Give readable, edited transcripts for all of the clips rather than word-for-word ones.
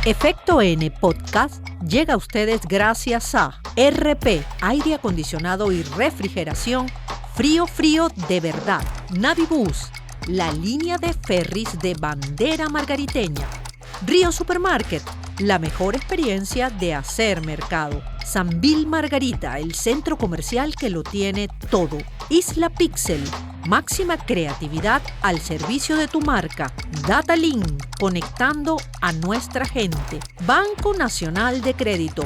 Efecto N Podcast llega a ustedes gracias a RP, aire acondicionado y refrigeración, frío de verdad. Navibus, la línea de ferries de bandera margariteña. Río Supermarket, la mejor experiencia de hacer mercado. Sambil Margarita, el centro comercial que lo tiene todo. Isla Pixel, máxima creatividad al servicio de tu marca. Datalink, conectando a nuestra gente. Banco Nacional de Crédito,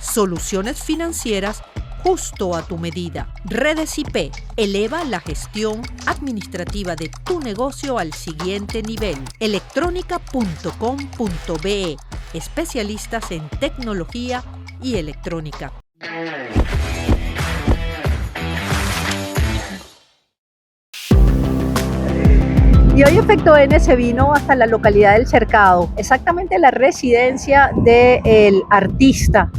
soluciones financieras justo a tu medida. Redes IP, eleva la gestión administrativa de tu negocio al siguiente nivel. Electronica.com.be, especialistas en tecnología y electrónica. Y hoy Efecto N se vino hasta la localidad del Cercado, exactamente la residencia del artista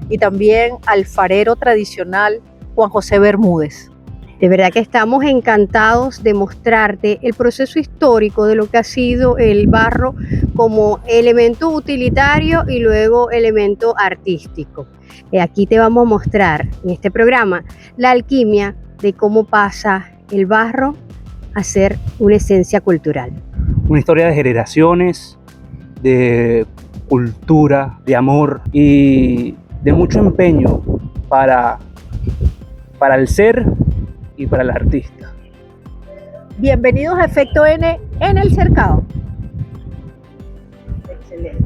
y también alfarero tradicional Juan José Bermúdez. De verdad que estamos encantados de mostrarte el proceso histórico de lo que ha sido el barro como elemento utilitario y luego elemento artístico. Aquí te vamos a mostrar en este programa la alquimia de cómo pasa el barro a ser una esencia cultural. Una historia de generaciones, de cultura, de amor y de mucho empeño para el ser y para el artista. Bienvenidos a Efecto N en el Cercado. Excelente.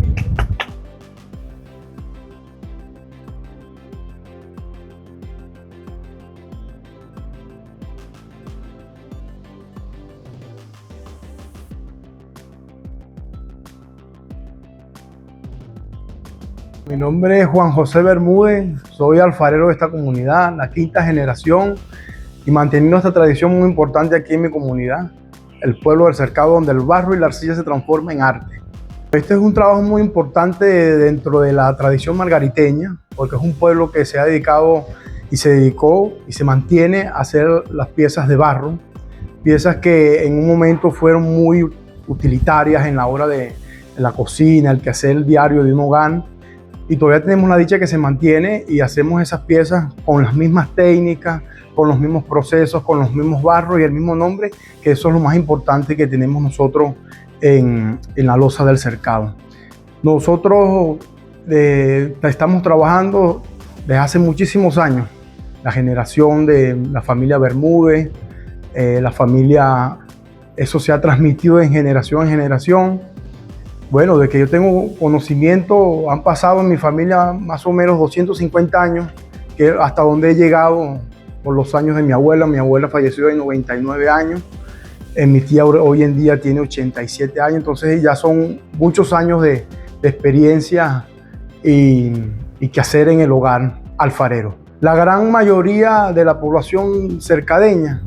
Mi nombre es Juan José Bermúdez, soy alfarero de esta comunidad, la quinta generación, y manteniendo esta tradición muy importante aquí en mi comunidad, el pueblo del Cercado, donde el barro y la arcilla se transforman en arte. Este es un trabajo muy importante dentro de la tradición margariteña, porque es un pueblo que se ha dedicado y se dedicó y se mantiene a hacer las piezas de barro, piezas que en un momento fueron muy utilitarias en la hora de la cocina, el quehacer diario de un hogar. Y todavía tenemos la dicha que se mantiene y hacemos esas piezas con las mismas técnicas, con los mismos procesos, con los mismos barros y el mismo nombre, que eso es lo más importante que tenemos nosotros en la loza del Cercado. Nosotros estamos trabajando desde hace muchísimos años, la generación de la familia Bermúdez, la familia, eso se ha transmitido en generación. Bueno, de que yo tengo conocimiento, han pasado en mi familia más o menos 250 años, que hasta donde he llegado por los años de mi abuela. Mi abuela falleció de 99 años, mi tía hoy en día tiene 87 años, entonces ya son muchos años de experiencia y quehacer en el hogar alfarero. La gran mayoría de la población cercadeña,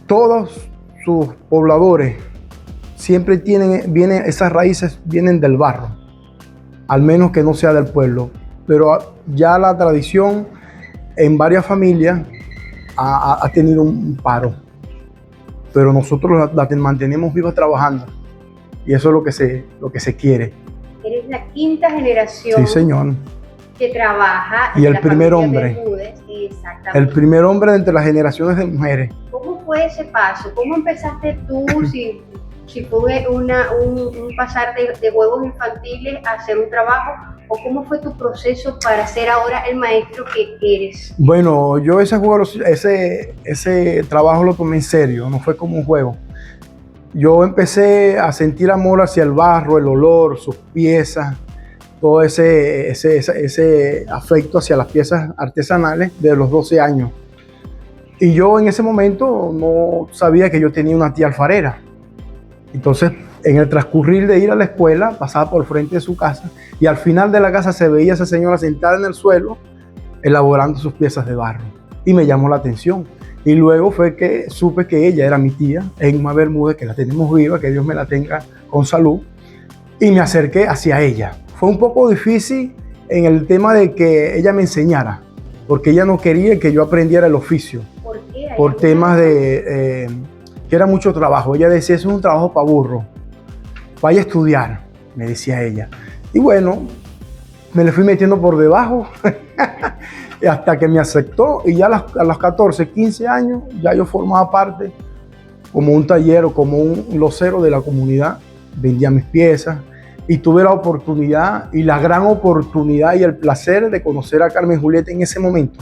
todos sus pobladores, siempre esas raíces vienen del barro, al menos que no sea del pueblo. Pero ya la tradición en varias familias ha tenido un paro. Pero nosotros la mantenemos viva trabajando. Y eso es lo que se quiere. Eres la quinta generación. Sí, señor. Que trabaja. Y el primer hombre. Bermúdez, exactamente. El primer hombre de entre las generaciones de mujeres. ¿Cómo fue ese paso? ¿Cómo empezaste tú? Si fue un pasar de juegos infantiles a hacer un trabajo, o cómo fue tu proceso para ser ahora el maestro que eres. Bueno, yo ese trabajo lo tomé en serio, no fue como un juego. Yo empecé a sentir amor hacia el barro, el olor, sus piezas, todo ese afecto hacia las piezas artesanales de los 12 años. Y yo en ese momento no sabía que yo tenía una tía alfarera. Entonces, en el transcurrir de ir a la escuela, pasaba por frente de su casa y al final de la casa se veía a esa señora sentada en el suelo elaborando sus piezas de barro. Y me llamó la atención. Y luego fue que supe que ella era mi tía, Emma Bermúdez, que la tenemos viva, que Dios me la tenga con salud. Y me acerqué hacia ella. Fue un poco difícil en el tema de que ella me enseñara, porque ella no quería que yo aprendiera el oficio. ¿Por qué? Por temas de que era mucho trabajo. Ella decía, eso es un trabajo para burro. Vaya a estudiar, me decía ella. Y bueno, me le fui metiendo por debajo hasta que me aceptó, y ya a los 14, 15 años ya yo formaba parte como un taller o como un losero de la comunidad, vendía mis piezas y tuve la oportunidad y la gran oportunidad y el placer de conocer a Carmen Julieta en ese momento,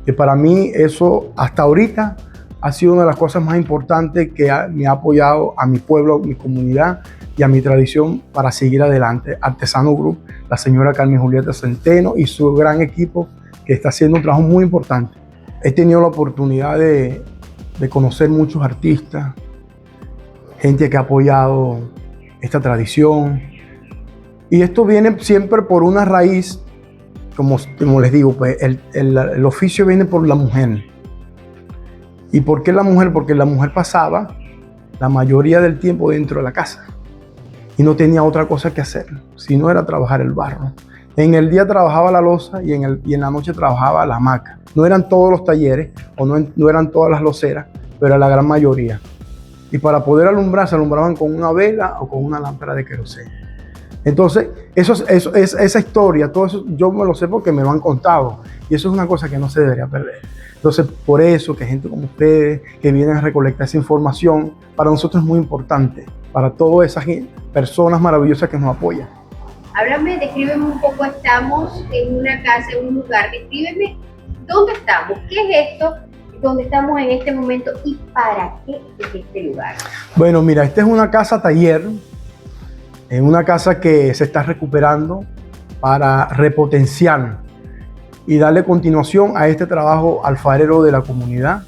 que para mí eso hasta ahorita ha sido una de las cosas más importantes que me ha apoyado a mi pueblo, a mi comunidad y a mi tradición para seguir adelante. Artesano Group, la señora Carmen Julieta Centeno y su gran equipo que está haciendo un trabajo muy importante. He tenido la oportunidad de conocer muchos artistas, gente que ha apoyado esta tradición. Y esto viene siempre por una raíz, como les digo, pues el oficio viene por la mujer. ¿Y por qué la mujer? Porque la mujer pasaba la mayoría del tiempo dentro de la casa y no tenía otra cosa que hacer, sino era trabajar el barro. En el día trabajaba la loza y en la noche trabajaba la hamaca. No eran todos los talleres o no eran todas las loceras, pero la gran mayoría. Y para poder alumbrar, se alumbraban con una vela o con una lámpara de queroseno. Entonces, esa historia, todo eso yo me lo sé porque me lo han contado. Y eso es una cosa que no se debería perder. Entonces, por eso que gente como ustedes, que vienen a recolectar esa información, para nosotros es muy importante, para todas esas personas maravillosas que nos apoyan. Háblame, descríbeme un poco, estamos en una casa, en un lugar, descríbeme dónde estamos, qué es esto, dónde estamos en este momento y para qué es este lugar. Bueno, mira, esta es una casa taller, es una casa que se está recuperando para repotenciar y darle continuación a este trabajo alfarero de la comunidad.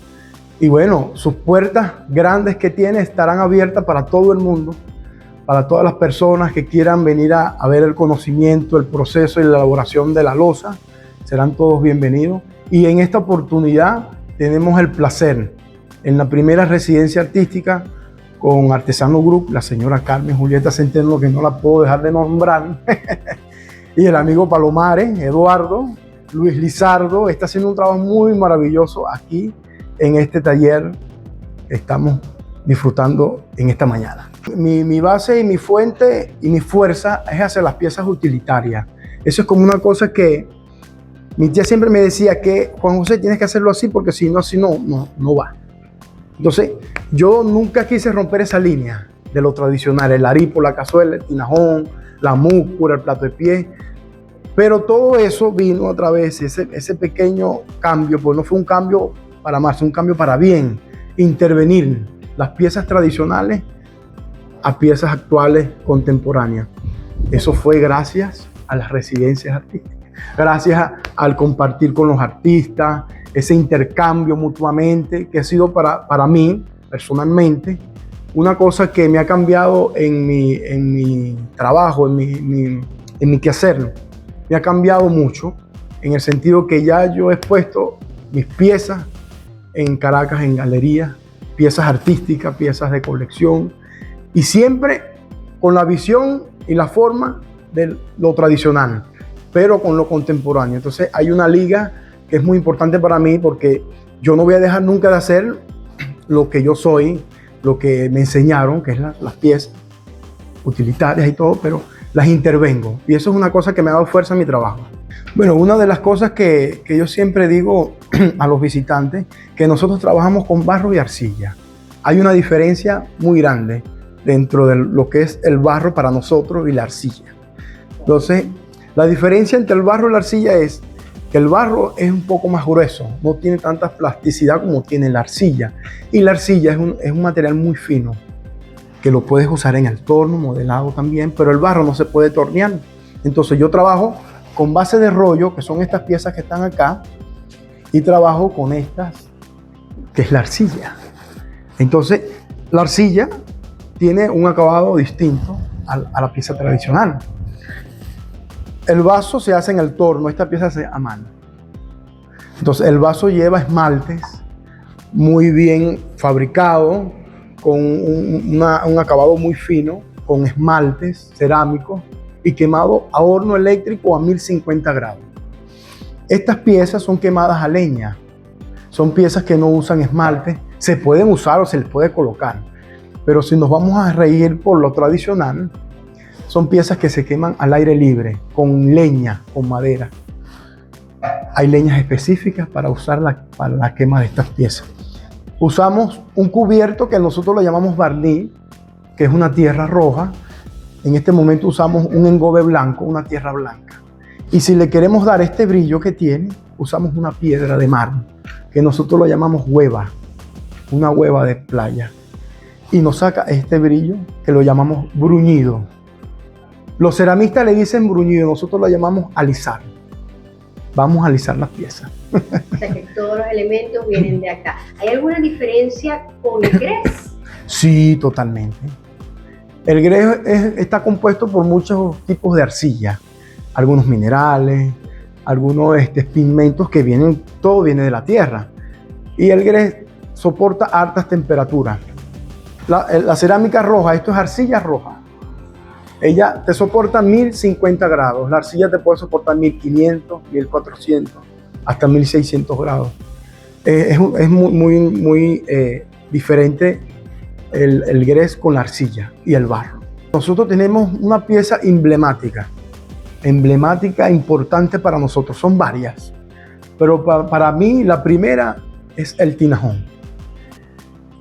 Y bueno, sus puertas grandes que tiene estarán abiertas para todo el mundo, para todas las personas que quieran venir a ver el conocimiento, el proceso y la elaboración de la loza. Serán todos bienvenidos. Y en esta oportunidad tenemos el placer, en la primera residencia artística con Artesano Group, la señora Carmen Julieta Centeno, que no la puedo dejar de nombrar, y el amigo Palomares, Eduardo, Luis Lizardo, está haciendo un trabajo muy maravilloso aquí en este taller que estamos disfrutando en esta mañana. Mi base y mi fuente y mi fuerza es hacer las piezas utilitarias. Eso es como una cosa que mi tía siempre me decía que Juan José tienes que hacerlo así porque si no, no va. Entonces yo nunca quise romper esa línea de lo tradicional, el aripo, la cazuela, el tinajón, la múscula, el plato de pie. Pero todo eso vino otra vez, ese pequeño cambio, pues no fue un cambio para más, un cambio para bien, intervenir las piezas tradicionales a piezas actuales contemporáneas. Eso fue gracias a las residencias artísticas, gracias al compartir con los artistas, ese intercambio mutuamente, que ha sido para mí, personalmente, una cosa que me ha cambiado en mi trabajo, en mi quehacer. Me ha cambiado mucho, en el sentido que ya yo he expuesto mis piezas en Caracas, en galerías, piezas artísticas, piezas de colección, y siempre con la visión y la forma de lo tradicional, pero con lo contemporáneo. Entonces hay una liga que es muy importante para mí porque yo no voy a dejar nunca de hacer lo que yo soy, lo que me enseñaron, que es las piezas utilitarias y todo, pero las intervengo. Y eso es una cosa que me ha dado fuerza en mi trabajo. Bueno, una de las cosas que yo siempre digo a los visitantes, que nosotros trabajamos con barro y arcilla. Hay una diferencia muy grande dentro de lo que es el barro para nosotros y la arcilla. Entonces, la diferencia entre el barro y la arcilla es que el barro es un poco más grueso, no tiene tanta plasticidad como tiene la arcilla. Y la arcilla es un material muy fino, que lo puedes usar en el torno, modelado también, pero el barro no se puede tornear. Entonces yo trabajo con base de rollo, que son estas piezas que están acá, y trabajo con estas, que es la arcilla. Entonces la arcilla tiene un acabado distinto a la pieza tradicional. El vaso se hace en el torno, esta pieza se hace a mano. Entonces el vaso lleva esmaltes muy bien fabricados, con un acabado muy fino, con esmaltes cerámicos y quemado a horno eléctrico a 1050 grados. Estas piezas son quemadas a leña, son piezas que no usan esmalte, se pueden usar o se les puede colocar, pero si nos vamos a regir por lo tradicional, son piezas que se queman al aire libre, con leña, con madera. Hay leñas específicas para usar para la quema de estas piezas. Usamos un cubierto que nosotros lo llamamos barniz, que es una tierra roja. En este momento usamos un engobe blanco, una tierra blanca. Y si le queremos dar este brillo que tiene, usamos una piedra de mármol, que nosotros lo llamamos hueva, una hueva de playa. Y nos saca este brillo que lo llamamos bruñido. Los ceramistas le dicen bruñido, nosotros lo llamamos alisar. Vamos a alisar las piezas. O sea que todos los elementos vienen de acá. ¿Hay alguna diferencia con el grés? Sí, totalmente. El grés está compuesto por muchos tipos de arcilla, algunos minerales, algunos pigmentos que vienen, todo viene de la tierra. Y el grés soporta altas temperaturas. La cerámica roja, esto es arcilla roja. Ella te soporta 1050 grados. La arcilla te puede soportar 1500, 1400, hasta 1600 grados. Es muy diferente el grés con la arcilla y el barro. Nosotros tenemos una pieza emblemática importante para nosotros. Son varias, pero para mí la primera es el tinajón.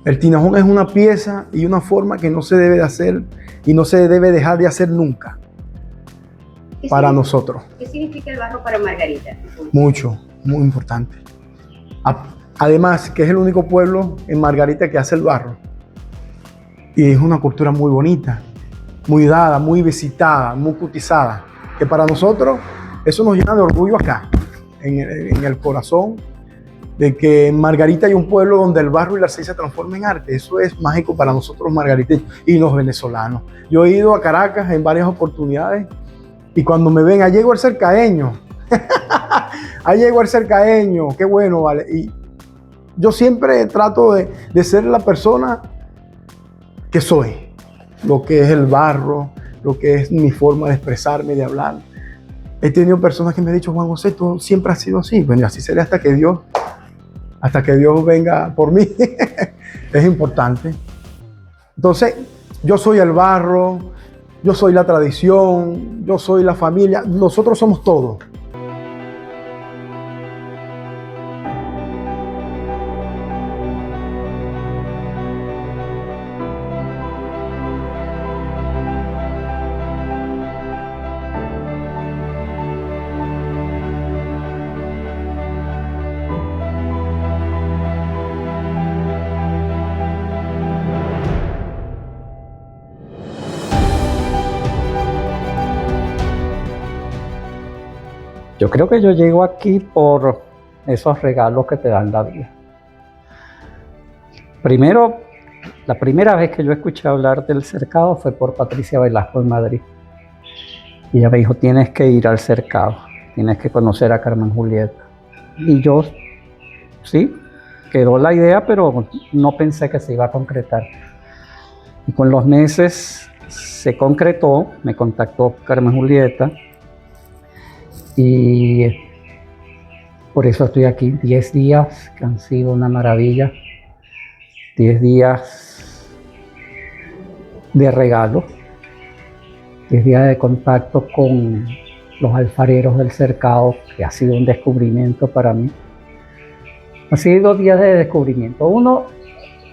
El tinajón es una pieza y una forma que no se debe de hacer y no se debe dejar de hacer nunca para nosotros. ¿Qué significa el barro para Margarita? Mucho, muy importante. Además, que es el único pueblo en Margarita que hace el barro. Y es una cultura muy bonita, muy dada, muy visitada, muy cotizada. Que para nosotros eso nos llena de orgullo acá, en el corazón, de que en Margarita hay un pueblo donde el barro y la arcilla se transforman en arte. Eso es mágico para nosotros margariteños y los venezolanos. Yo he ido a Caracas en varias oportunidades y cuando me ven, allá llegó el cercaeño. Allá llegó el cercaeño, qué bueno, vale. Y yo siempre trato de ser la persona que soy, lo que es el barro, lo que es mi forma de expresarme, de hablar. He tenido personas que me han dicho, Juan José, tú siempre has sido así. Bueno, así será hasta que Dios venga por mí. Es importante. Entonces, yo soy el barro, yo soy la tradición, yo soy la familia, nosotros somos todo. Yo creo que yo llego aquí por esos regalos que te dan la vida. Primero, la primera vez que yo escuché hablar del cercado fue por Patricia Velasco en Madrid. Y ella me dijo, tienes que ir al cercado, tienes que conocer a Carmen Julieta. Y yo, sí, quedó la idea, pero no pensé que se iba a concretar. Y con los meses se concretó, me contactó Carmen Julieta. Y por eso estoy aquí, 10 días que han sido una maravilla, 10 días de regalo, 10 días de contacto con los alfareros del cercado, que ha sido un descubrimiento para mí. Ha sido días de descubrimiento. Uno,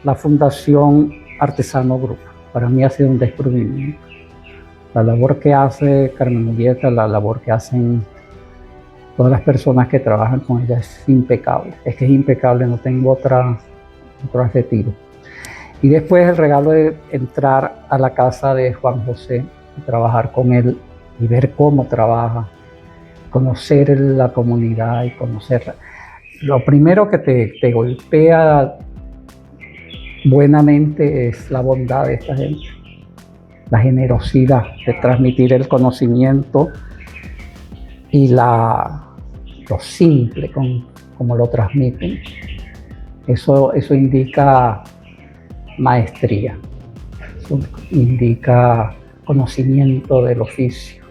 la Fundación Artesano Group, para mí ha sido un descubrimiento. La labor que hace Carmen Julieta, la labor que hacen todas las personas que trabajan con ella es impecable. Es que es impecable, no tengo otro adjetivo. Y después el regalo de entrar a la casa de Juan José y trabajar con él y ver cómo trabaja, conocer la comunidad y conocerla. Lo primero que te golpea buenamente es la bondad de esta gente, la generosidad de transmitir el conocimiento y lo simple como lo transmiten. Eso indica maestría, eso indica conocimiento del oficio.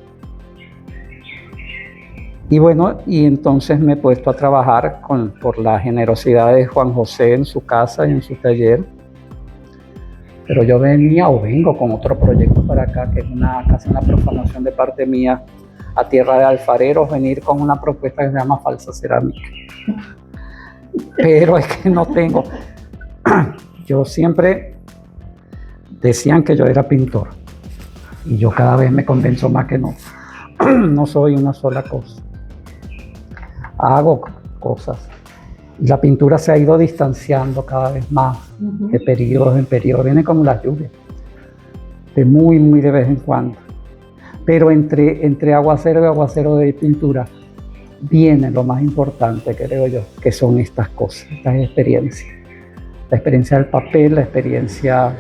Y bueno, y entonces me he puesto a trabajar por la generosidad de Juan José en su casa y en su taller. Pero yo venía o vengo con otro proyecto para acá, que es casi una profanación de parte mía a tierra de alfareros, venir con una propuesta que se llama falsa cerámica. Pero es que no tengo. Yo siempre decían que yo era pintor y yo cada vez me convenzo más que no. No soy una sola cosa. Hago cosas. Y la pintura se ha ido distanciando cada vez más, de periodos en periodos. Viene como las lluvias, de muy, muy de vez en cuando. Pero entre aguacero y aguacero de pintura viene lo más importante, creo yo, que son estas cosas, estas experiencias. La experiencia del papel, la experiencia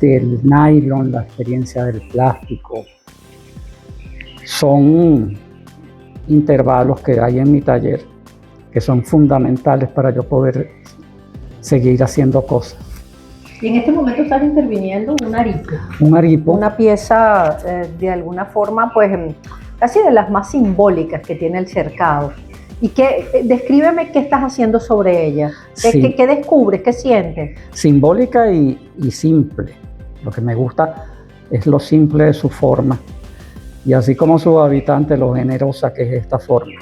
del nylon, la experiencia del plástico. Son intervalos que hay en mi taller que son fundamentales para yo poder seguir haciendo cosas. Y en este momento estás interviniendo un aripo. Un aripo. Una pieza de alguna forma, pues casi de las más simbólicas que tiene el cercado. Y descríbeme qué estás haciendo sobre ella. Sí. ¿Qué descubres? ¿Qué sientes? Simbólica y simple. Lo que me gusta es lo simple de su forma. Y así como su habitante, lo generosa que es esta forma,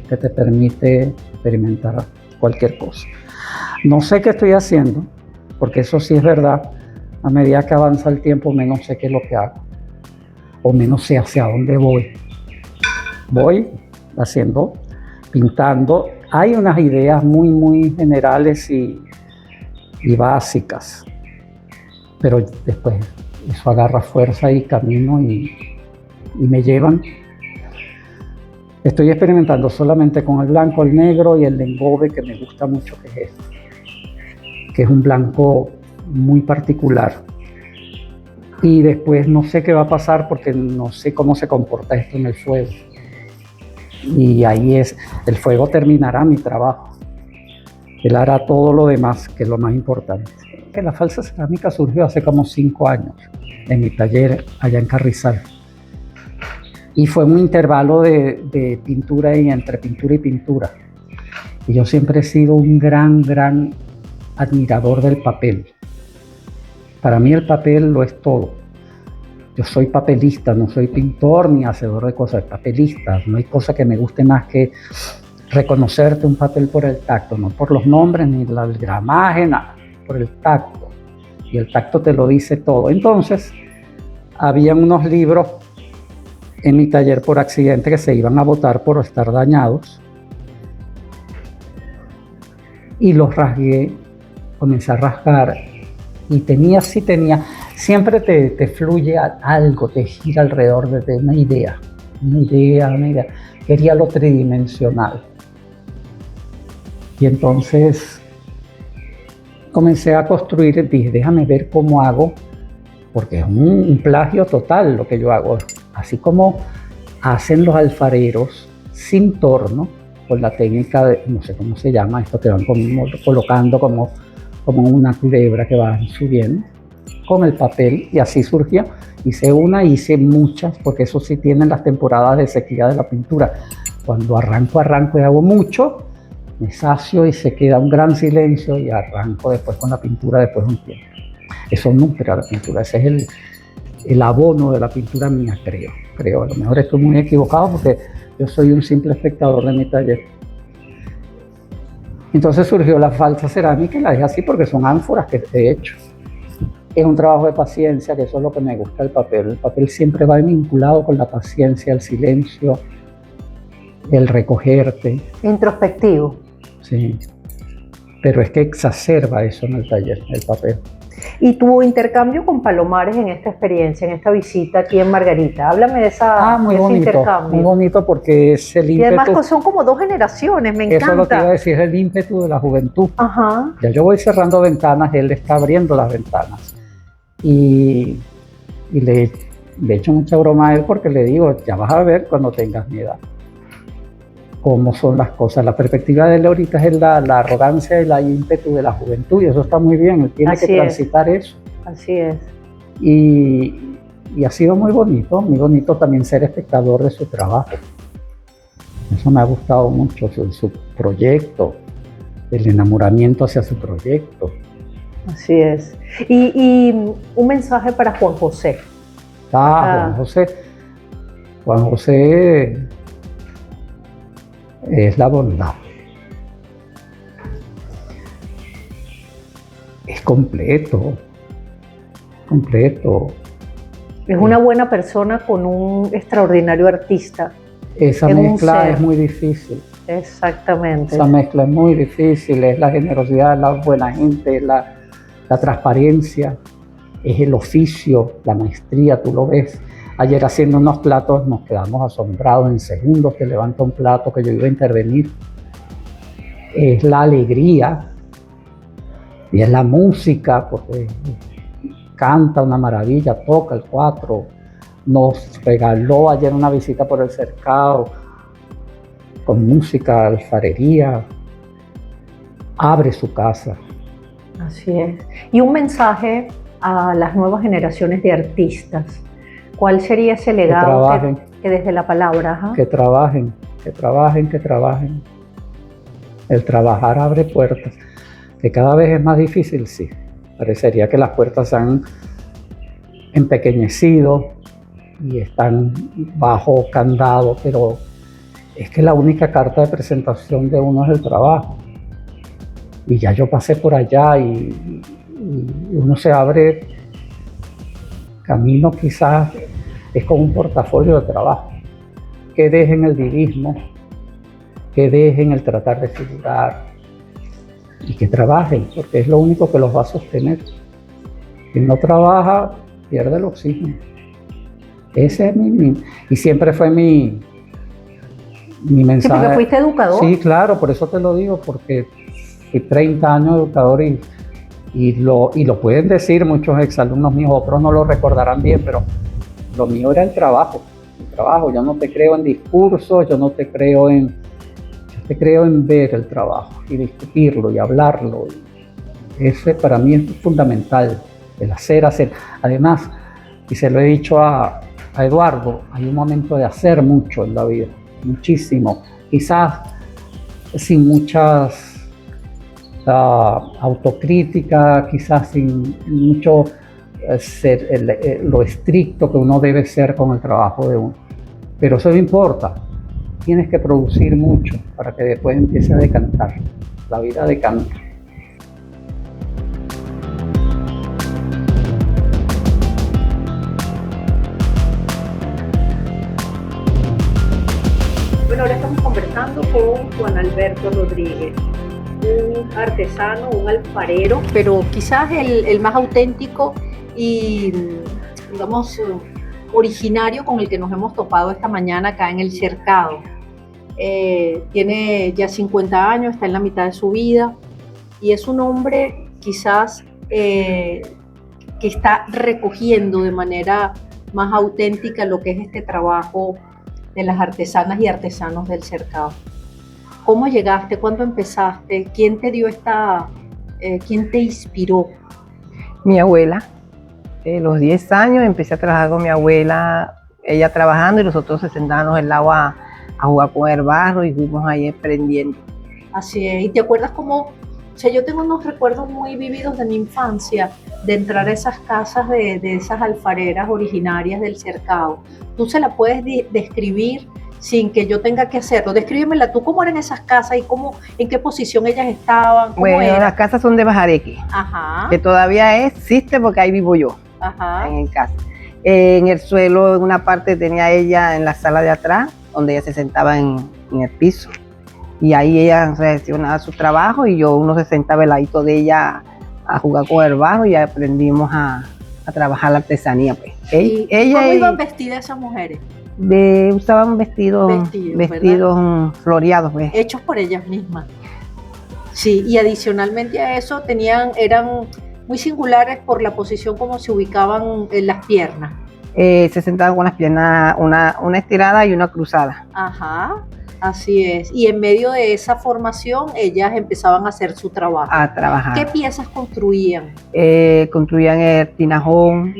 que te permite experimentar cualquier cosa. No sé qué estoy haciendo, porque eso sí es verdad. A medida que avanza el tiempo, menos sé qué es lo que hago, o menos sé hacia dónde voy. Voy haciendo, pintando. Hay unas ideas muy, muy generales y básicas, pero después eso agarra fuerza y camino y me llevan. Estoy experimentando solamente con el blanco, el negro y el engobe, que me gusta mucho, que es este, que es un blanco muy particular. Y después no sé qué va a pasar porque no sé cómo se comporta esto en el fuego. Y ahí el fuego terminará mi trabajo. Él hará todo lo demás, que es lo más importante. Que la falsa cerámica surgió hace como 5 años en mi taller allá en Carrizal. Y fue un intervalo de pintura y entre pintura y pintura. Y yo siempre he sido un gran admirador del papel. Para mí el papel lo es todo. Yo soy papelista, no soy pintor ni hacedor de cosas, papelista. No hay cosa que me guste más que reconocerte un papel por el tacto, no por los nombres ni el gramaje, nada, por el tacto. Y el tacto te lo dice todo. Entonces, había unos libros en mi taller por accidente que se iban a botar por estar dañados y los rasgué, comencé a rasgar y siempre te fluye algo, te gira alrededor de una idea, quería lo tridimensional y entonces comencé a construir, dije déjame ver cómo hago, porque es un plagio total lo que yo hago. Así como hacen los alfareros sin torno, con la técnica de, no sé cómo se llama, esto que van colocando como una culebra que van subiendo, con el papel, y así surgió. Hice muchas, porque eso sí tienen las temporadas de sequía de la pintura. Cuando arranco y hago mucho, me sacio y se queda un gran silencio y arranco después con la pintura después de un tiempo. Eso nutre a la pintura, ese es el abono de la pintura mía, creo. A lo mejor estoy muy equivocado porque yo soy un simple espectador de mi taller. Entonces surgió la falsa cerámica y la dejé así porque son ánforas que he hecho. Es un trabajo de paciencia, que eso es lo que me gusta del papel. El papel siempre va vinculado con la paciencia, el silencio, el recogerte. Introspectivo. Sí, pero es que exacerba eso en el taller, el papel. Y tu intercambio con Palomares en esta experiencia, en esta visita aquí en Margarita. Háblame de ese intercambio. Muy bonito porque es el ímpetu. Y además son como 2 generaciones, me encanta. Eso es lo que iba a decir, es el ímpetu de la juventud. Ajá. Ya yo voy cerrando ventanas, él está abriendo las ventanas. Y le echo mucha broma a él porque le digo, ya vas a ver cuando tengas mi edad cómo son las cosas. La perspectiva de él ahorita es la arrogancia y la ímpetu de la juventud, y eso está muy bien, él tiene que transitar eso. Así es. Y ha sido muy bonito también ser espectador de su trabajo. Eso me ha gustado mucho, su proyecto, el enamoramiento hacia su proyecto. Así es. Y un mensaje para Juan José. Juan José. Juan José es la bondad. Es completo. Es una buena persona con un extraordinario artista. Esa en un mezcla ser. es muy difícil. Exactamente. Esa mezcla es muy difícil. Es la generosidad, la buena gente, la transparencia, es el oficio, la maestría, tú lo ves. Ayer haciendo unos platos nos quedamos asombrados, en segundos te levanta un plato que yo iba a intervenir. Es la alegría y es la música, porque canta una maravilla, toca el cuatro. Nos regaló ayer una visita por el cercado con música, alfarería. Abre su casa. Así es. Y un mensaje a las nuevas generaciones de artistas. ¿Cuál sería ese legado que desde la palabra? Ajá. Que trabajen. El trabajar abre puertas. Que cada vez es más difícil, sí. Parecería que las puertas se han empequeñecido y están bajo candado, pero es que la única carta de presentación de uno es el trabajo. Y ya yo pasé por allá y uno se abre camino, quizás es con un portafolio de trabajo. Que dejen el divismo, que dejen el tratar de figurar y que trabajen, porque es lo único que los va a sostener. Quien no trabaja pierde el oxígeno. Ese es y siempre fue mi mensaje. Sí, porque fuiste educador. Sí, claro, por eso te lo digo, porque fui 30 años educador y lo pueden decir muchos exalumnos míos, otros no lo recordarán bien, pero lo mío era el trabajo. Yo no te creo en discursos, yo te creo en ver el trabajo y discutirlo y hablarlo. Ese para mí es fundamental, el hacer. Además, y se lo he dicho a Eduardo, hay un momento de hacer mucho en la vida, muchísimo, quizás sin muchas autocrítica, quizás sin mucho lo estricto que uno debe ser con el trabajo de uno. Pero eso no importa, tienes que producir mucho para que después empiece a decantar. La vida decanta. Bueno, ahora estamos conversando con Juan Alberto Rodríguez, un artesano, un alfarero, pero quizás el más auténtico y, digamos, originario con el que nos hemos topado esta mañana acá en el Cercado. Tiene ya 50 años, está en la mitad de su vida y es un hombre quizás que está recogiendo de manera más auténtica lo que es este trabajo de las artesanas y artesanos del Cercado. ¿Cómo llegaste? ¿Cuándo empezaste? ¿Quién te dio quién te inspiró? Mi abuela. A los 10 años empecé a trabajar con mi abuela, ella trabajando y nosotros sentábamos en el agua a jugar con el barro y fuimos ahí aprendiendo. Así es. ¿Y te acuerdas cómo? O sea, yo tengo unos recuerdos muy vividos de mi infancia, de entrar a esas casas de esas alfareras originarias del Cercado. ¿Tú se la puedes describir sin que yo tenga que hacerlo? Descríbemela tú, ¿cómo eran esas casas y en qué posición ellas estaban? Bueno, era? Las casas son de Bajareque, Ajá. que todavía existe porque ahí vivo yo. Ajá. En casa. En el suelo, en una parte tenía ella en la sala de atrás, donde ella se sentaba en el piso. Y ahí ella reaccionaba su trabajo y uno se sentaba al ladito de ella a jugar con el barro y aprendimos a trabajar la artesanía. Pues. ¿Cómo iban vestidas esas mujeres? Usaban vestidos floreados. Pues. Hechos por ellas mismas. Sí, y adicionalmente a eso eran muy singulares por la posición como se ubicaban en las piernas. Se sentaban con las piernas, una estirada y una cruzada. Ajá, así es. Y en medio de esa formación, ellas empezaban a hacer su trabajo. A trabajar. ¿Qué piezas construían? Construían el tinajón,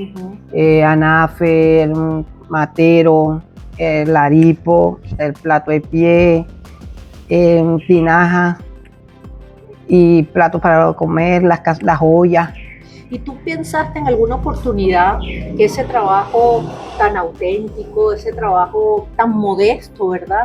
anafe, el matero, el aripo, el plato de pie, tinajas. y platos para comer, las ollas. ¿Y tú pensaste en alguna oportunidad que ese trabajo tan auténtico, ese trabajo tan modesto, ¿verdad?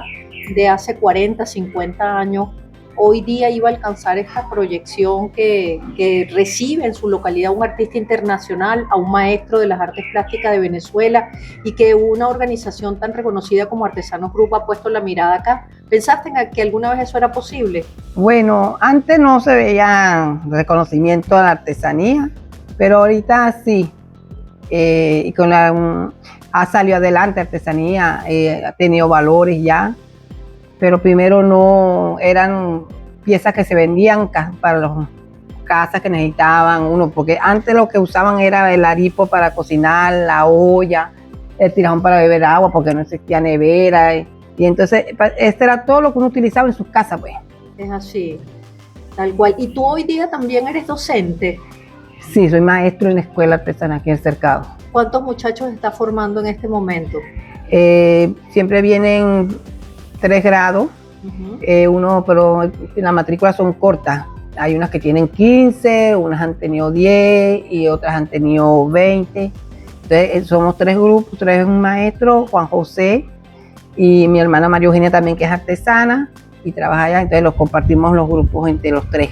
De hace 40, 50 años, hoy día iba a alcanzar esta proyección que recibe en su localidad un artista internacional, a un maestro de las artes plásticas de Venezuela, y que una organización tan reconocida como Artesanos Group ha puesto la mirada acá? ¿Pensaste en que alguna vez eso era posible? Bueno, antes no se veía reconocimiento a la artesanía, pero ahorita sí. Y con ha salido adelante artesanía, ha tenido valores ya, pero primero no eran piezas que se vendían para las casas que necesitaban uno, porque antes lo que usaban era el aripo para cocinar, la olla, el tirajón para beber agua, porque no existía nevera, y entonces este era todo lo que uno utilizaba en sus casas, pues. Es así, tal cual. ¿Y tú hoy día también eres docente? Sí, soy maestro en la escuela artesanal aquí en el Cercado. ¿Cuántos muchachos estás formando en este momento? Siempre vienen 3 grados, pero las matrículas son cortas. Hay unas que tienen 15, unas han tenido 10 y otras han tenido 20. Entonces somos 3 grupos, 3 maestros, Juan José y mi hermana María Eugenia también, que es artesana y trabaja allá. Entonces los compartimos los grupos entre los 3.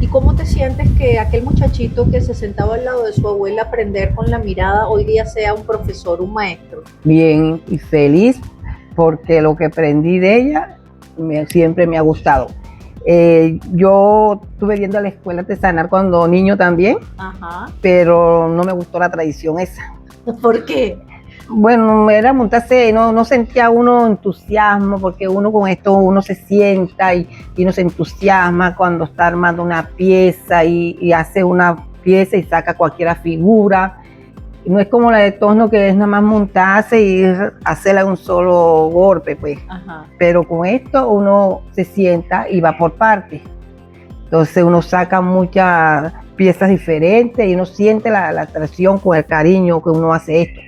¿Y cómo te sientes que aquel muchachito que se sentaba al lado de su abuela a aprender con la mirada hoy día sea un profesor, un maestro? Bien y feliz, porque lo que aprendí de ella siempre me ha gustado. Yo estuve viendo la escuela artesanal cuando niño también, pero no me gustó la tradición esa. ¿Por qué? Bueno, era montarse, no sentía uno entusiasmo, porque uno con esto uno se sienta y uno se entusiasma cuando está armando una pieza y hace una pieza y saca cualquier figura. No es como la de Tosno, que es nada más montarse y hacerla un solo golpe, pues. Pero con esto uno se sienta y va por partes. Entonces uno saca muchas piezas diferentes y uno siente la atracción con el cariño que uno hace esto.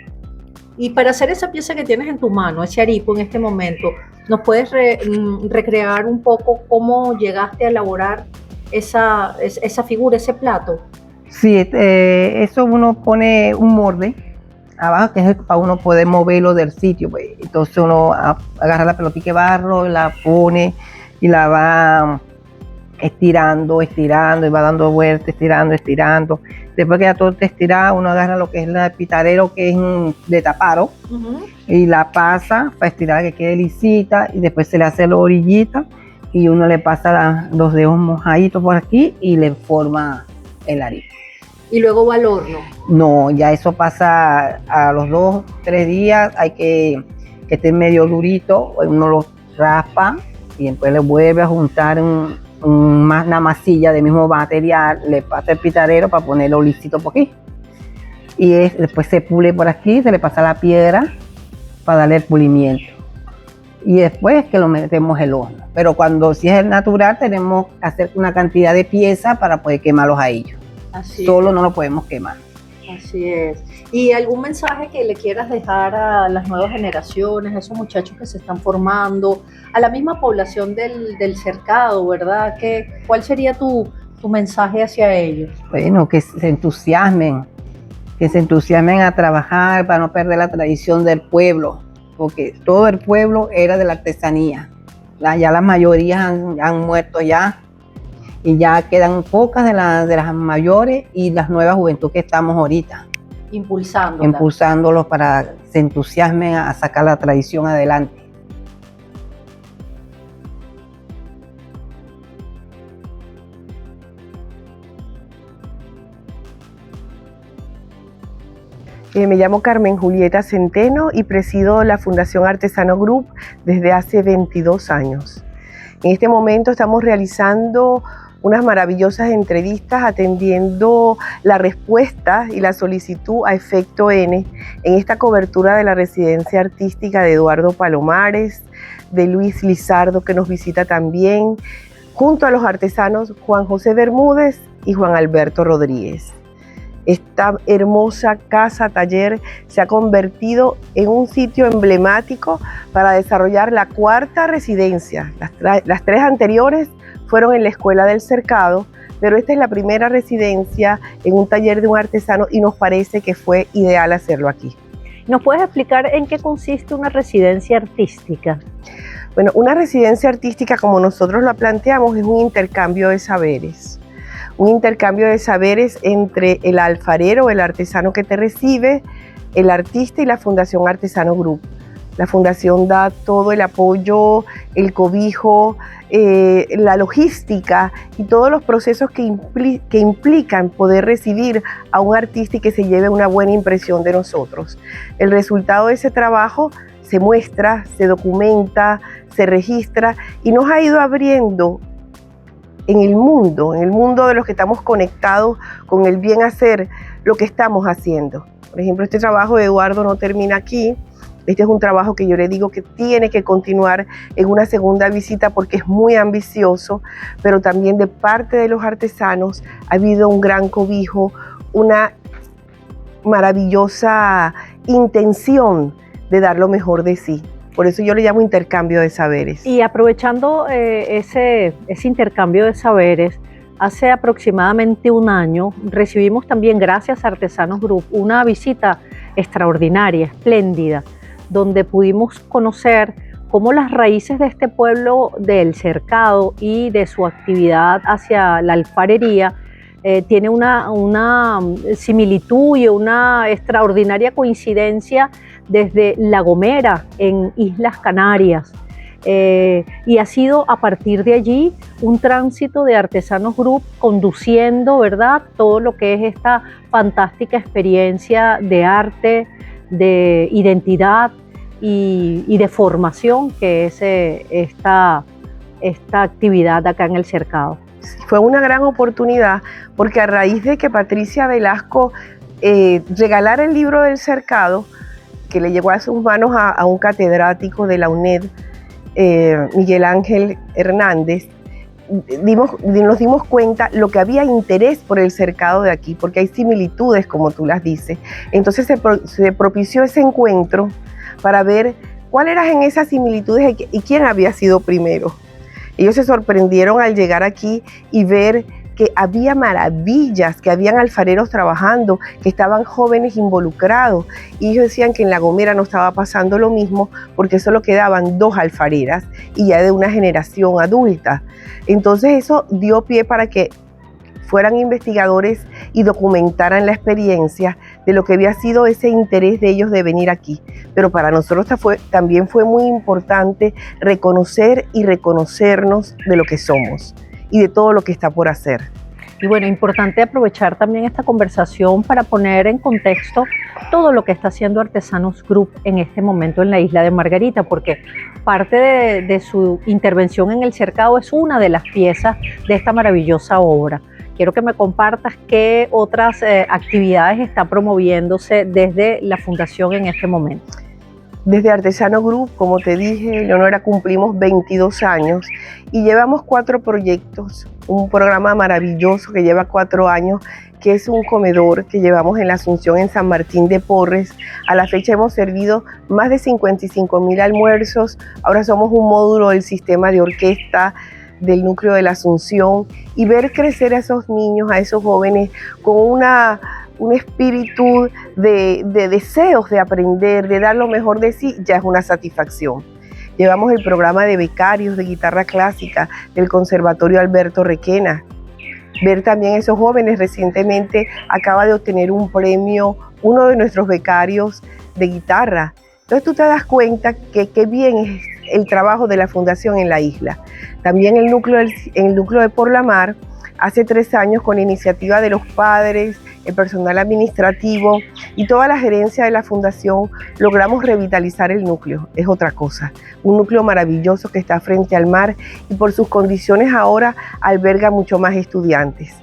Y para hacer esa pieza que tienes en tu mano, ese aripo en este momento, ¿nos puedes recrear un poco cómo llegaste a elaborar esa figura, ese plato? Sí, eso uno pone un molde abajo, que es para uno poder moverlo del sitio, pues. Entonces uno agarra la pelotita de barro, la pone y la va estirando y va dando vueltas, estirando. Después que ya todo está estirado, uno agarra lo que es el pitarero, que es de taparo, y la pasa para estirar que quede lisita, y después se le hace la orillita y uno le pasa los dedos mojaditos por aquí y le forma el aripo. ¿Y luego va al horno? No, ya eso pasa a los 2, 3 días, hay que esté medio durito, uno lo raspa y después le vuelve a juntar una masilla del mismo material, le pasa el pitarero para ponerlo lisito por aquí. Y después se pule por aquí, se le pasa la piedra para darle el pulimiento. Y después que lo metemos en el horno. Pero cuando si es el natural, tenemos que hacer una cantidad de piezas para poder quemarlos a ellos. Solo no lo podemos quemar. Así es. ¿Y algún mensaje que le quieras dejar a las nuevas generaciones, a esos muchachos que se están formando, a la misma población del Cercado, ¿verdad? ¿Cuál sería tu mensaje hacia ellos? Bueno, que se entusiasmen a trabajar para no perder la tradición del pueblo, porque todo el pueblo era de la artesanía. Ya las mayorías han muerto ya, y ya quedan pocas de las mayores y las nuevas juventud que estamos ahorita. Impulsándolos para que se entusiasmen a sacar la tradición adelante. Me llamo Carmen Julieta Centeno y presido la Fundación Artesano Group desde hace 22 años. En este momento estamos realizando unas maravillosas entrevistas atendiendo la respuesta y la solicitud a Efecto N en esta cobertura de la residencia artística de Eduardo Palomares, de Luis Lizardo, que nos visita también, junto a los artesanos Juan José Bermúdez y Juan Alberto Rodríguez. Esta hermosa casa taller se ha convertido en un sitio emblemático para desarrollar la 4ª residencia. Las 3 anteriores fueron en la Escuela del Cercado, pero esta es la primera residencia en un taller de un artesano y nos parece que fue ideal hacerlo aquí. ¿Nos puedes explicar en qué consiste una residencia artística? Bueno, una residencia artística, como nosotros la planteamos, es un intercambio de saberes. Un intercambio de saberes entre el alfarero, el artesano que te recibe, el artista y la Fundación Artesano Group. La fundación da todo el apoyo, el cobijo, la logística y todos los procesos que implican poder recibir a un artista y que se lleve una buena impresión de nosotros. El resultado de ese trabajo se muestra, se documenta, se registra y nos ha ido abriendo en el mundo de los que estamos conectados con el bien hacer, lo que estamos haciendo. Por ejemplo, este trabajo de Eduardo no termina aquí. Este es un trabajo que yo le digo que tiene que continuar en una segunda visita porque es muy ambicioso, pero también de parte de los artesanos ha habido un gran cobijo, una maravillosa intención de dar lo mejor de sí. Por eso yo le llamo intercambio de saberes. Y aprovechando ese intercambio de saberes, hace aproximadamente un año recibimos también, gracias a Artesanos Group, una visita extraordinaria, espléndida, donde pudimos conocer cómo las raíces de este pueblo del Cercado y de su actividad hacia la alfarería tiene una similitud y una extraordinaria coincidencia desde La Gomera, en Islas Canarias. Y ha sido a partir de allí un tránsito de Artesanos Group conduciendo, ¿verdad?, todo lo que es esta fantástica experiencia de arte, de identidad y de formación que es esta actividad acá en el Cercado. Fue una gran oportunidad porque a raíz de que Patricia Velasco regalara el libro del Cercado, que le llegó a sus manos a un catedrático de la UNED, Miguel Ángel Hernández, nos dimos cuenta lo que había interés por el Cercado de aquí, porque hay similitudes, como tú las dices. Entonces se propició ese encuentro para ver cuáles eran esas similitudes y quién había sido primero. Ellos se sorprendieron al llegar aquí y ver que había maravillas, que habían alfareros trabajando, que estaban jóvenes involucrados. Y ellos decían que en La Gomera no estaba pasando lo mismo porque solo quedaban 2 alfareras y ya de una generación adulta. Entonces eso dio pie para que fueran investigadores y documentaran la experiencia de lo que había sido ese interés de ellos de venir aquí. Pero para nosotros también fue muy importante reconocer y reconocernos de lo que somos y de todo lo que está por hacer. Y bueno, importante aprovechar también esta conversación para poner en contexto todo lo que está haciendo Artesanos Group en este momento en la isla de Margarita, porque parte de su intervención en el Cercado es una de las piezas de esta maravillosa obra. Quiero que me compartas qué otras actividades está promoviéndose desde la Fundación en este momento. Desde Artesano Group, como te dije, Leonora, cumplimos 22 años y llevamos 4 proyectos. Un programa maravilloso que lleva 4 años, que es un comedor que llevamos en la Asunción en San Martín de Porres. A la fecha hemos servido más de 55.000 almuerzos. Ahora somos un módulo del sistema de orquesta del núcleo de la Asunción, y ver crecer a esos niños, a esos jóvenes con un espíritu de deseos de aprender, de dar lo mejor de sí, ya es una satisfacción. Llevamos el programa de becarios de guitarra clásica del Conservatorio Alberto Requena. Ver también a esos jóvenes, recientemente acaba de obtener un premio uno de nuestros becarios de guitarra. Entonces tú te das cuenta que qué bien es el trabajo de la Fundación en la isla. También el núcleo de Por la Mar, hace 3 años, con iniciativa de los padres, el personal administrativo y toda la gerencia de la Fundación, logramos revitalizar el núcleo. Es otra cosa, un núcleo maravilloso que está frente al mar y por sus condiciones ahora alberga mucho más estudiantes.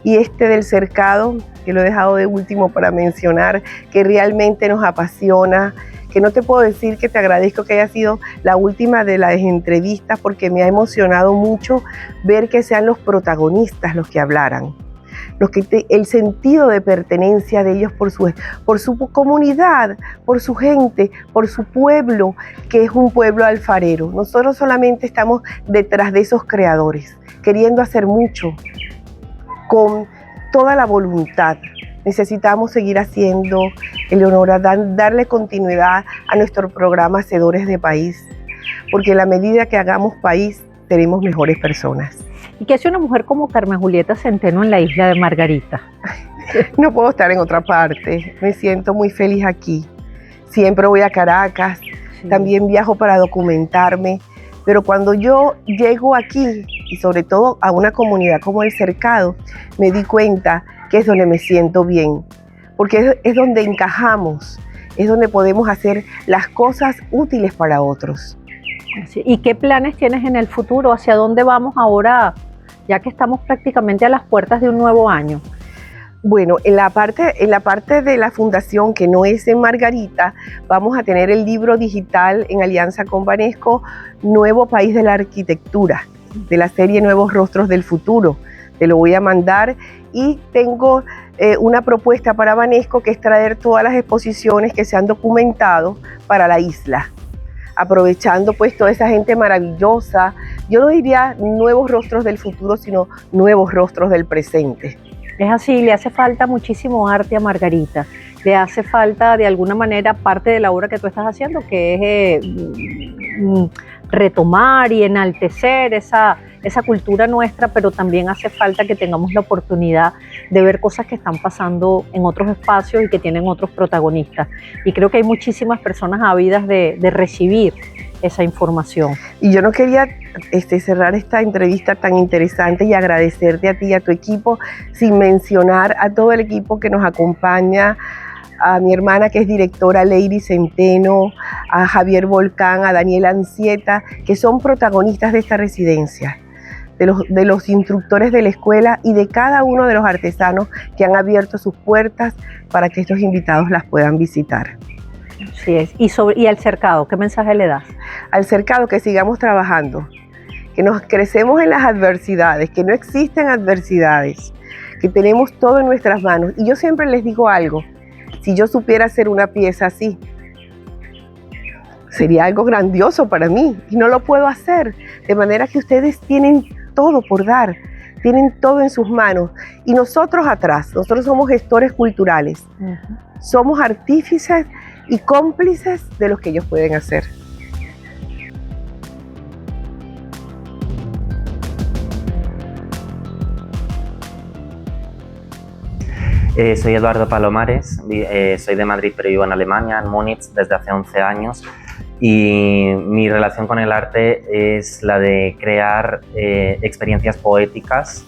Y este del Cercado, que lo he dejado de último para mencionar, que realmente nos apasiona, que no te puedo decir que te agradezco que haya sido la última de las entrevistas, porque me ha emocionado mucho ver que sean los protagonistas los que hablaran. el sentido de pertenencia de ellos por su comunidad, por su gente, por su pueblo, que es un pueblo alfarero. Nosotros solamente estamos detrás de esos creadores, queriendo hacer mucho, con toda la voluntad. Necesitamos seguir haciendo, Eleonora, darle continuidad a nuestro programa Hacedores de País, porque a la medida que hagamos país, seremos mejores personas. ¿Y qué hace una mujer como Carmen Julieta Centeno en la isla de Margarita? No puedo estar en otra parte, me siento muy feliz aquí. Siempre voy a Caracas, también viajo para documentarme, pero cuando yo llego aquí, y sobre todo a una comunidad como El Cercado, me di cuenta que es donde me siento bien, porque es donde encajamos, es donde podemos hacer las cosas útiles para otros. ¿Y qué planes tienes en el futuro? ¿Hacia dónde vamos ahora, ya que estamos prácticamente a las puertas de un nuevo año? Bueno, en la parte de la fundación, que no es en Margarita, vamos a tener el libro digital en alianza con Banesco, Nuevo País de la Arquitectura, de la serie Nuevos Rostros del Futuro. Te lo voy a mandar y tengo una propuesta para Banesco, que es traer todas las exposiciones que se han documentado para la isla, aprovechando pues toda esa gente maravillosa. Yo no diría nuevos rostros del futuro, sino nuevos rostros del presente. Es así, le hace falta muchísimo arte a Margarita, le hace falta de alguna manera parte de la obra que tú estás haciendo, que es retomar y enaltecer esa cultura nuestra, pero también hace falta que tengamos la oportunidad de ver cosas que están pasando en otros espacios y que tienen otros protagonistas. Y creo que hay muchísimas personas ávidas de recibir esa información. Y yo no quería cerrar esta entrevista tan interesante y agradecerte a ti y a tu equipo sin mencionar a todo el equipo que nos acompaña, a mi hermana que es directora, Lady Centeno, a Javier Volcán, a Daniel Ancieta, que son protagonistas de esta residencia, de los instructores de la escuela y de cada uno de los artesanos que han abierto sus puertas para que estos invitados las puedan visitar. Así es. ¿Y al Cercado, qué mensaje le das? Al Cercado, que sigamos trabajando, que nos crecemos en las adversidades, que no existen adversidades, que tenemos todo en nuestras manos. Y yo siempre les digo algo: si yo supiera hacer una pieza así, sería algo grandioso para mí, y no lo puedo hacer. De manera que ustedes tienen todo por dar, tienen todo en sus manos. Y nosotros atrás, nosotros somos gestores culturales, somos artífices y cómplices de lo que ellos pueden hacer. Soy Eduardo Palomares, soy de Madrid pero vivo en Alemania, en Múnich, desde hace 11 años, y mi relación con el arte es la de crear experiencias poéticas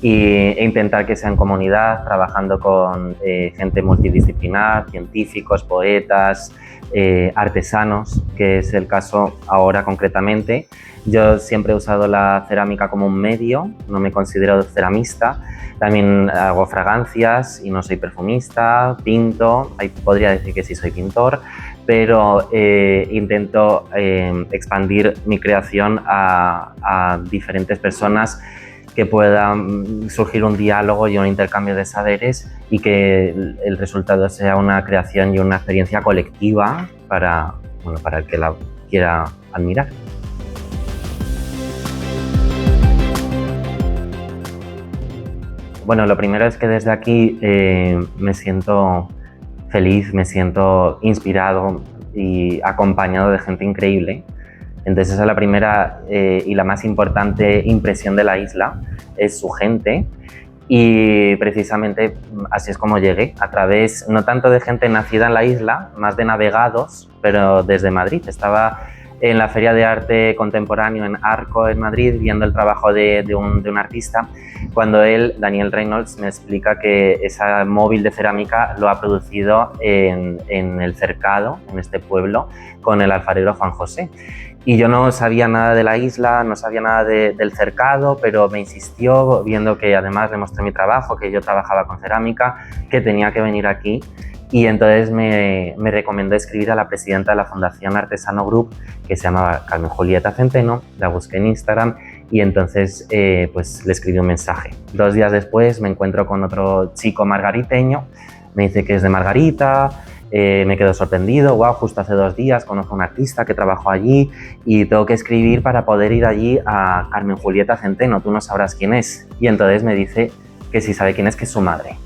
e intentar que sea en comunidad, trabajando con gente multidisciplinar, científicos, poetas, artesanos, que es el caso ahora concretamente. Yo siempre he usado la cerámica como un medio, no me considero ceramista. También hago fragancias y no soy perfumista, pinto, podría decir que sí soy pintor, pero intento expandir mi creación a diferentes personas, que pueda surgir un diálogo y un intercambio de saberes y que el resultado sea una creación y una experiencia colectiva para el que la quiera admirar. Bueno, lo primero es que desde aquí me siento feliz, me siento inspirado y acompañado de gente increíble. Entonces esa es la primera y la más importante impresión de la isla, es su gente, y precisamente así es como llegué, a través no tanto de gente nacida en la isla, más de navegados, pero desde Madrid. Estaba en la Feria de Arte Contemporáneo en Arco, en Madrid, viendo el trabajo de un artista, cuando él, Daniel Reynolds, me explica que ese móvil de cerámica lo ha producido en El Cercado, en este pueblo, con el alfarero Juan José. Y yo no sabía nada de la isla, no sabía nada del Cercado, pero me insistió, viendo que además le mostré mi trabajo, que yo trabajaba con cerámica, que tenía que venir aquí. Y entonces me recomendó escribir a la presidenta de la Fundación Artesano Group, que se llamaba Carmen Julieta Centeno. La busqué en Instagram y entonces pues le escribí un mensaje. 2 días después me encuentro con otro chico margariteño, me dice que es de Margarita, me quedo sorprendido, wow, justo hace 2 días conozco a un artista que trabajó allí y tengo que escribir para poder ir allí a Carmen Julieta Centeno, tú no sabrás quién es. Y entonces me dice que sí sabe quién es, que es su madre.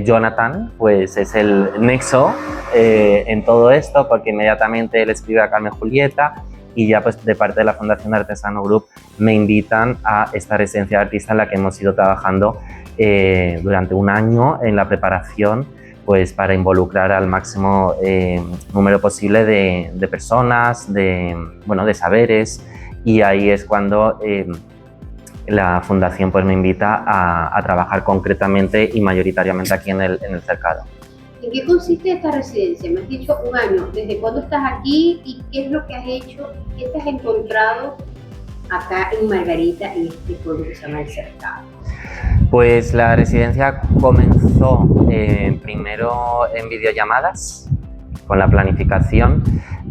Jonathan pues es el nexo en todo esto, porque inmediatamente él escribe a Carmen Julieta y ya pues de parte de la Fundación de Artesano Group me invitan a esta residencia de artista en la que hemos ido trabajando durante 1 año en la preparación, pues para involucrar al máximo número posible de personas, de saberes, y ahí es cuando la fundación pues me invita a trabajar concretamente y mayoritariamente aquí en el cercado. ¿En qué consiste esta residencia? Me has dicho 1 año. ¿Desde cuándo estás aquí y qué es lo que has hecho? ¿Qué te has encontrado acá en Margarita, en este pueblo que se llama El Cercado? Pues la residencia comenzó primero en videollamadas, con la planificación,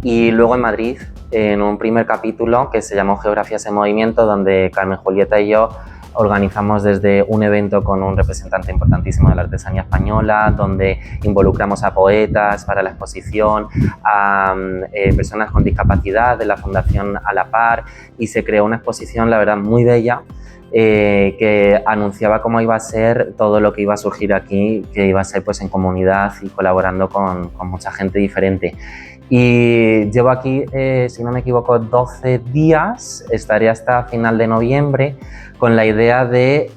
y luego en Madrid, en un primer capítulo que se llamó Geografías en Movimiento, donde Carmen Julieta y yo organizamos desde un evento con un representante importantísimo de la artesanía española, donde involucramos a poetas para la exposición, a personas con discapacidad de la Fundación A la Par, y se creó una exposición, la verdad, muy bella, que anunciaba cómo iba a ser todo lo que iba a surgir aquí, que iba a ser pues en comunidad y colaborando con mucha gente diferente. Y llevo aquí, si no me equivoco, 12 días, estaré hasta final de noviembre, con la idea de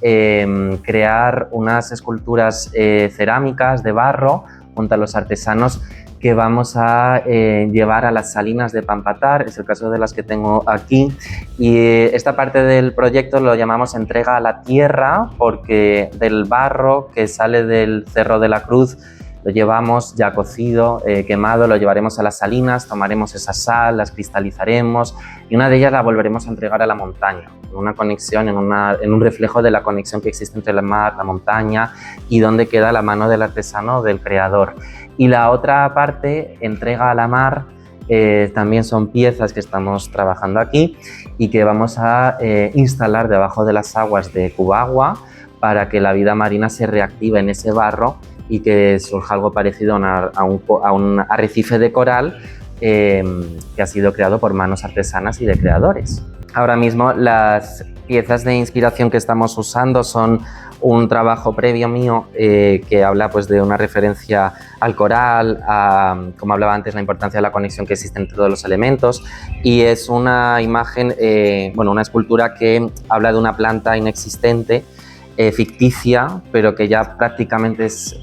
crear unas esculturas cerámicas de barro junto a los artesanos que vamos a llevar a las salinas de Pampatar, es el caso de las que tengo aquí, y esta parte del proyecto lo llamamos entrega a la tierra, porque del barro que sale del Cerro de la Cruz lo llevamos ya cocido, quemado, lo llevaremos a las salinas, tomaremos esa sal, las cristalizaremos y una de ellas la volveremos a entregar a la montaña, en una conexión, en un reflejo de la conexión que existe entre el mar, la montaña, y donde queda la mano del artesano, del creador. Y la otra parte, entrega a la mar, también son piezas que estamos trabajando aquí y que vamos a instalar debajo de las aguas de Cubagua para que la vida marina se reactive en ese barro y que surja algo parecido a un arrecife de coral que ha sido creado por manos artesanas y de creadores. Ahora mismo las piezas de inspiración que estamos usando son un trabajo previo mío que habla pues de una referencia al coral, como hablaba antes, la importancia de la conexión que existe entre todos los elementos, y es una imagen, una escultura que habla de una planta inexistente, ficticia, pero que ya prácticamente es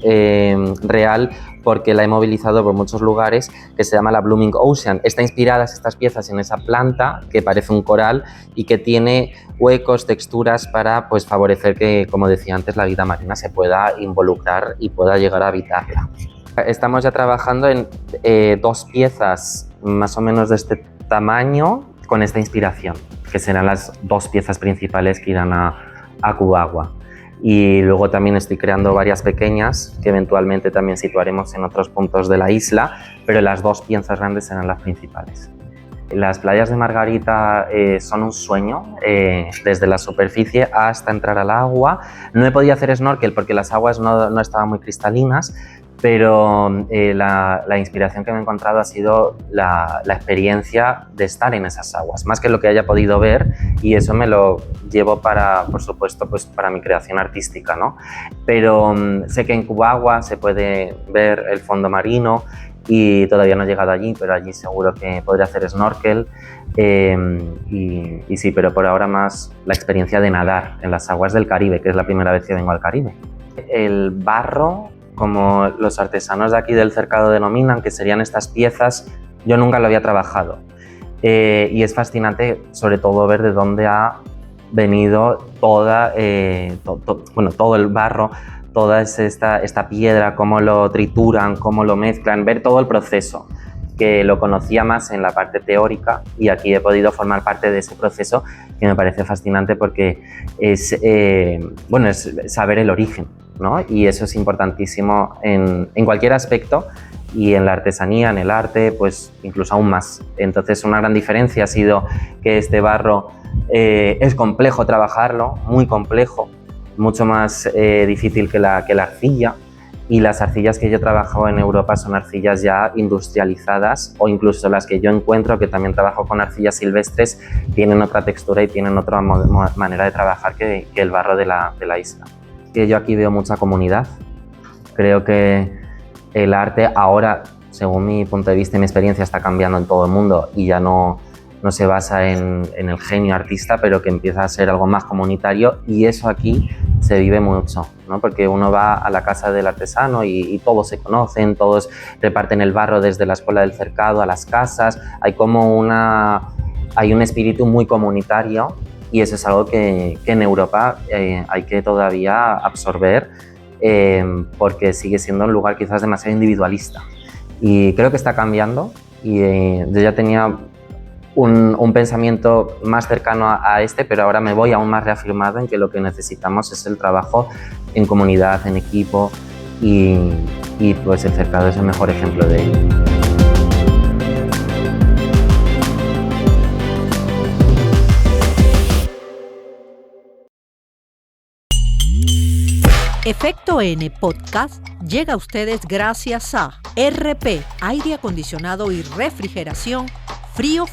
real, porque la he movilizado por muchos lugares, que se llama la Blooming Ocean. Está inspiradas estas piezas en esa planta que parece un coral y que tiene huecos, texturas para pues favorecer que, como decía antes, la vida marina se pueda involucrar y pueda llegar a habitarla. Estamos ya trabajando en 2 piezas más o menos de este tamaño con esta inspiración, que serán las 2 piezas principales que irán a Cubagua. Y luego también estoy creando varias pequeñas que eventualmente también situaremos en otros puntos de la isla, pero las 2 piezas grandes serán las principales. Las playas de Margarita son un sueño, desde la superficie hasta entrar al agua. No he podido hacer snorkel porque las aguas no estaban muy cristalinas, pero la inspiración que me he encontrado ha sido la experiencia de estar en esas aguas, más que lo que haya podido ver, y eso me lo llevo para, por supuesto, pues para mi creación artística, ¿no? Pero sé que en Cubagua se puede ver el fondo marino y todavía no he llegado allí, pero allí seguro que podré hacer snorkel y sí, pero por ahora más la experiencia de nadar en las aguas del Caribe, que es la primera vez que vengo al Caribe. El barro, como los artesanos de aquí del cercado denominan, que serían estas piezas, yo nunca lo había trabajado. Y es fascinante sobre todo ver de dónde ha venido todo el barro, toda esta piedra, cómo lo trituran, cómo lo mezclan, ver todo el proceso, que lo conocía más en la parte teórica y aquí he podido formar parte de ese proceso, que me parece fascinante porque es saber el origen, ¿no? Y eso es importantísimo en cualquier aspecto, y en la artesanía, en el arte, pues incluso aún más. Entonces una gran diferencia ha sido que este barro Es complejo trabajarlo, muy complejo, mucho más difícil que la arcilla. Y las arcillas que yo trabajo en Europa son arcillas ya industrializadas, o incluso las que yo encuentro, que también trabajo con arcillas silvestres, tienen otra textura y tienen otra manera de trabajar que el barro de la isla. Que yo aquí veo mucha comunidad. Creo que el arte ahora, según mi punto de vista y mi experiencia, está cambiando en todo el mundo y ya no se basa en el genio artista, pero que empieza a ser algo más comunitario, y eso aquí se vive mucho, ¿no? Porque uno va a la casa del artesano y todos se conocen, todos reparten el barro desde la escuela del cercado a las casas, hay un espíritu muy comunitario, y eso es algo que en Europa hay que todavía absorber, porque sigue siendo un lugar quizás demasiado individualista, y creo que está cambiando. Y yo ya tenía un pensamiento más cercano a este, pero ahora me voy aún más reafirmado en que lo que necesitamos es el trabajo en comunidad, en equipo, y pues el cercado es el mejor ejemplo de ello. Efecto N Podcast llega a ustedes gracias a RP, aire acondicionado y refrigeración, frío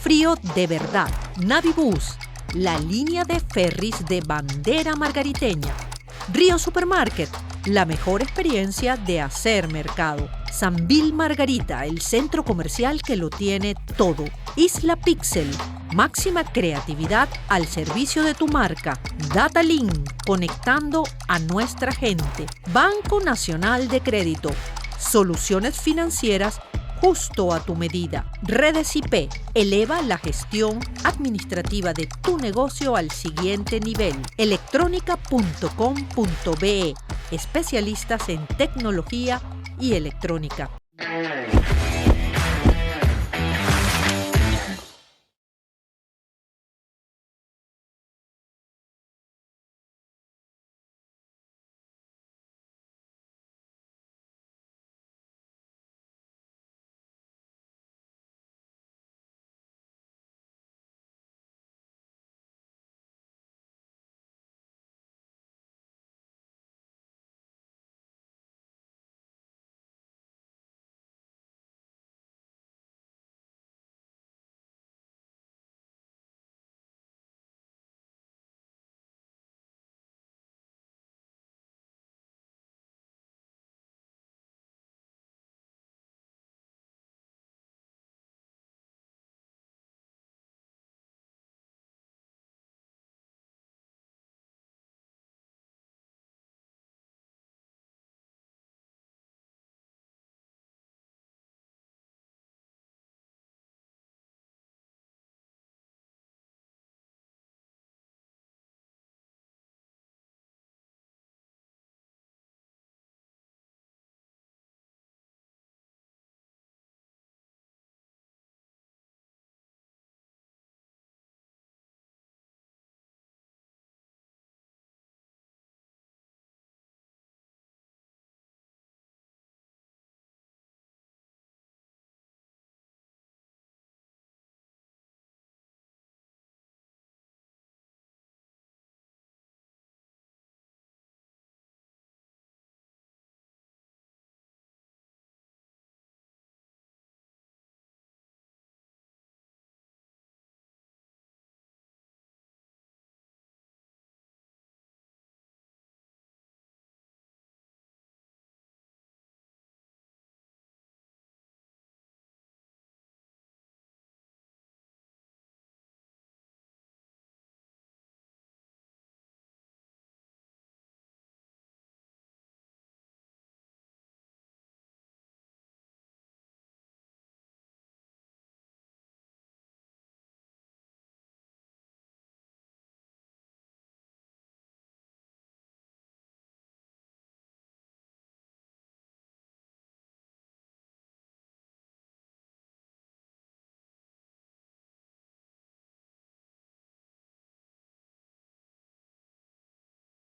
de verdad. Navibus, la línea de ferries de bandera margariteña. Río Supermarket, la mejor experiencia de hacer mercado. Sambil Margarita, el centro comercial que lo tiene todo. Isla Pixel, máxima creatividad al servicio de tu marca. Datalink, conectando a nuestra gente. Banco Nacional de Crédito, soluciones financieras justo a tu medida. Redes IP, eleva la gestión administrativa de tu negocio al siguiente nivel. Electronica.com.be, especialistas en tecnología y electrónica.